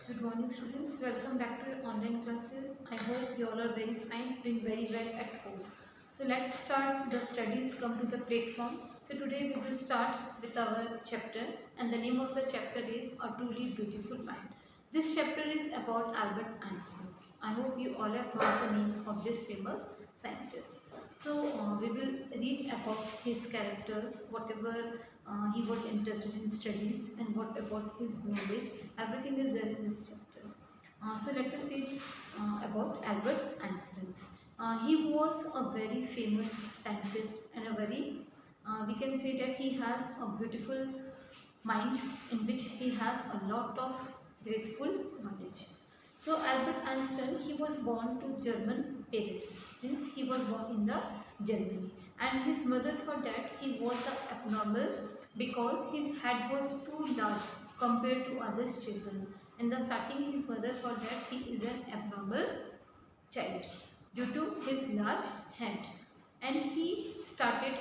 Good morning students, welcome back to your online classes. I hope you all are very fine, doing very well at home. So let's start the studies, come to the platform. So today we will start with our chapter and the name of the chapter is A Truly Beautiful Mind. This chapter is about Albert Einstein. I hope you all have heard the name of this famous scientist. So we will read about his characters, whatever he was interested in studies and what about his knowledge. Everything is there in this chapter. So let us see about Albert Einstein. He was a very famous scientist and a very, we can say that he has a beautiful mind in which he has a lot of graceful knowledge. So Albert Einstein, he was born to German parents, means he was born in the Germany, and his mother thought that he was abnormal because his head was too large compared to other children. In the starting, his mother thought that he is an abnormal child due to his large head, and he started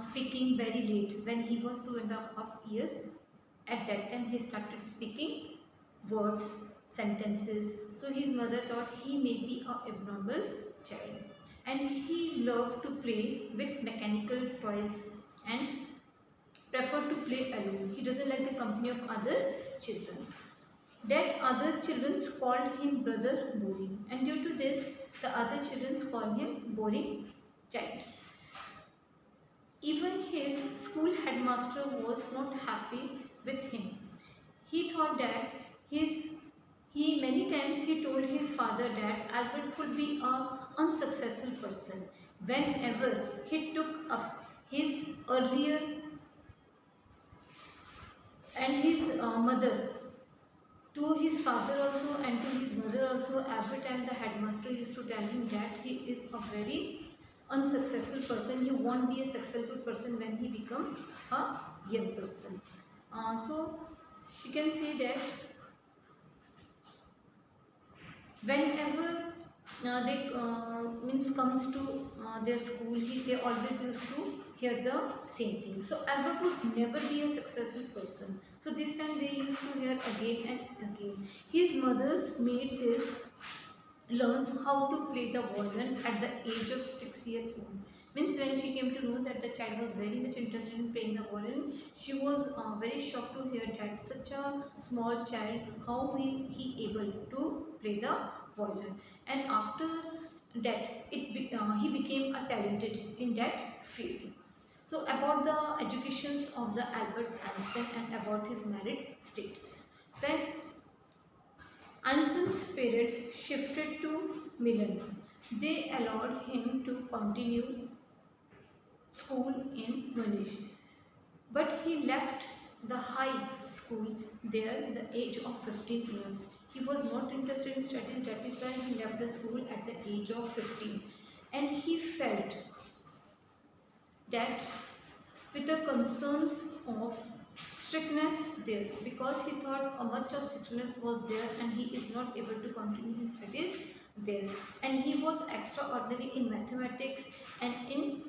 speaking very late when he was 2.5 years. At that time, he started speaking words, sentences. So his mother thought he may be a abnormal child, and he loved to play with mechanical toys and preferred to play alone. He doesn't like the company of other children. That other children called him brother boring, and due to this, the other children called him boring child. Even his school headmaster was not happy with him. He thought that he many times he told his father that Albert could be a unsuccessful person whenever he took up his earlier and his mother to his father also and to his mother also. Every time the headmaster used to tell him that he is a very unsuccessful person, he won't be a successful person when he become a young person. So you can say that whenever they means comes to their school, they always used to hear the same thing. So Albert would never be a successful person. So this time they used to hear again and again. His mother's made this learns how to play the violin at the age of 6 years old. Means when she came to know that the child was very much interested in playing the violin, she was very shocked to hear that such a small child, how is he able to play the violin. And after that, he became a talented in that field. So about the educations of the Albert Einstein and about his married status. When Einstein's parents shifted to Milan, they allowed him to continue school in Munich. But he left the high school there at the age of 15 years. He was not interested in studies, that is why he left the school at the age of 15. And he felt that with the concerns of strictness there, because he thought how much of strictness was there and he is not able to continue his studies there, and he was extraordinary in mathematics and in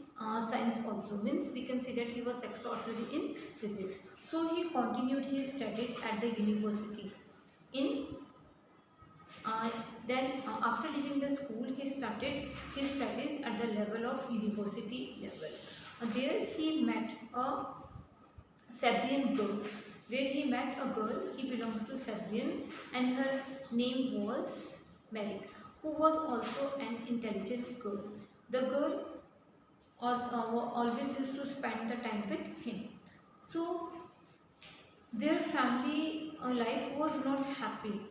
science also, means we can say that he was extraordinary in physics. So he continued his study at the university in then after leaving the school, he started his studies at the level of university level. There he met a Sabrian girl, where he met a girl, he belongs to Sabrian, and her name was Merrick, who was also an intelligent girl. The girl always used to spend the time with him. So their family life was not happy